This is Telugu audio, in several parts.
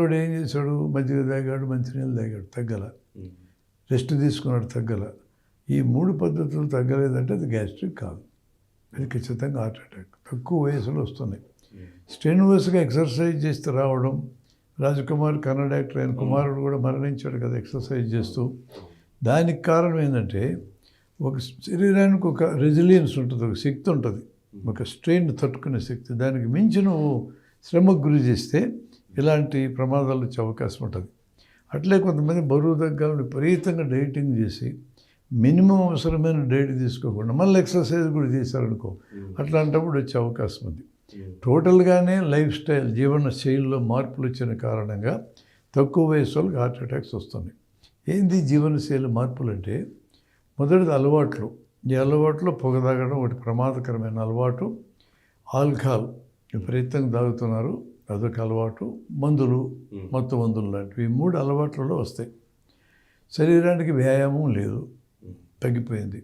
వాడు ఏం చేశాడు, మజ్జిగ తాగాడు, మంచినీళ్ళు తాగాడు, తగ్గల. రెస్ట్ తీసుకున్నాడు, తగ్గల. ఈ 3 పద్ధతులు తగ్గలేదంటే అది గ్యాస్ట్రిక్ కాదు, అది ఖచ్చితంగా హార్ట్ అటాక్. తక్కువ వయసులో వస్తున్నాయి. స్ట్రెన్యూస్గా ఎక్సర్సైజ్ చేస్తే రావడం. రాజకుమార్ కన్నడ యాక్టర్, ఆయన కుమారుడు కూడా మరణించాడు కదా ఎక్సర్సైజ్ చేస్తూ. దానికి కారణం ఏంటంటే ఒక శరీరానికి ఒక రెసిలియన్స్ ఉంటుంది, ఒక శక్తి ఉంటుంది, ఒక స్ట్రెయిన్ తట్టుకునే శక్తి. దానికి మించి నువ్వు శ్రమకు గురి చేస్తే ఇలాంటి ప్రమాదాలు వచ్చే అవకాశం ఉంటుంది. అట్లే కొంతమంది బరువు తగ్గాలని విపరీతంగా డైటింగ్ చేసి మినిమం అవసరమైన డైట్ తీసుకోకుండా మళ్ళీ ఎక్సర్సైజ్ కూడా చేశారనుకో, అట్లాంటప్పుడు వచ్చే అవకాశం ఉంది. టోటల్గానే లైఫ్ స్టైల్, జీవన శైలిలో మార్పులు వచ్చిన కారణంగా తక్కువ వయసు వాళ్ళకి హార్ట్ అటాక్స్ వస్తున్నాయి. ఏంది జీవనశైలి మార్పులు అంటే, మొదటిది అలవాట్లు. ఈ అలవాట్లో పొగ తాగడం ఒకటి ప్రమాదకరమైన అలవాటు. ఆల్కహాల్ విపరీతంగా తాగుతున్నారు, అదొక అలవాటు. మందులు, మత్తు మందులు లాంటివి, ఈ 3 అలవాట్లలో వస్తాయి. శరీరానికి వ్యాయామం లేదు, తగ్గిపోయింది.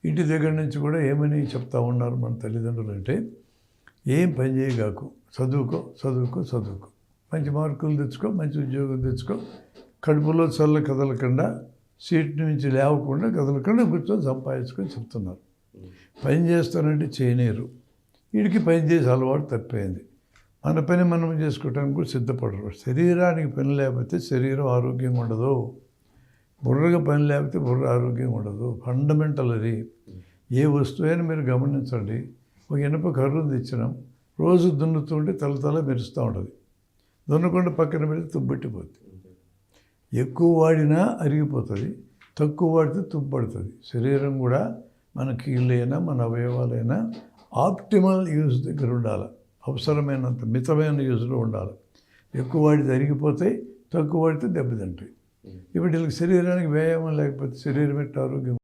ఇంటి దగ్గర నుంచి కూడా ఏమని చెప్తా ఉన్నారు మన తల్లిదండ్రులు అంటే, ఏం పని చేయగాకు, చదువుకో చదువుకో చదువుకో, మంచి మార్కులు తెచ్చుకో, మంచి ఉద్యోగం తెచ్చుకో, కడుపులో చల్ల కదలకుండా, సీట్ నుంచి లేవకుండా కదలకుండా కూర్చొని సంపాదించుకొని చెప్తున్నారు. పని చేస్తానంటే చేయలేరు. వీడికి పని చేసే అలవాటు తప్పిపోయింది. మన పని మనం చేసుకోవడానికి కూడా సిద్ధపడరు. శరీరానికి పని లేకపోతే శరీరం ఆరోగ్యంగా ఉండదు, బుర్రగా పని లేకపోతే బుర్ర ఆరోగ్యంగా ఉండదు. ఫండమెంటల్ అది. ఏ వస్తువైనా మీరు గమనించండి. ఒక ఇనుప కర్రను తెచ్చినాం, రోజు దున్నుతుంటే తల మెరుస్తూ ఉంటుంది. దున్నకుండా పక్కన పెడితే తుబ్బట్టిపోతుంది. ఎక్కువ వాడినా అరిగిపోతుంది, తక్కువ వాడితే తుబ్బడుతుంది. శరీరం కూడా మన కీళ్ళైనా మన అవయవాలైనా ఆప్టిమల్ యూజ్ దగ్గర ఉండాలి, అవసరమైనంత మితమైన యూజ్లో ఉండాలి. ఎక్కువ వాడితే అరిగిపోతాయి, తక్కువ వాడితే దెబ్బతింటాయి. ఇప్పుడు వీళ్ళకి శరీరానికి వ్యాయామం లేకపోతే శరీరం ఎట్ట ఆరోగ్యం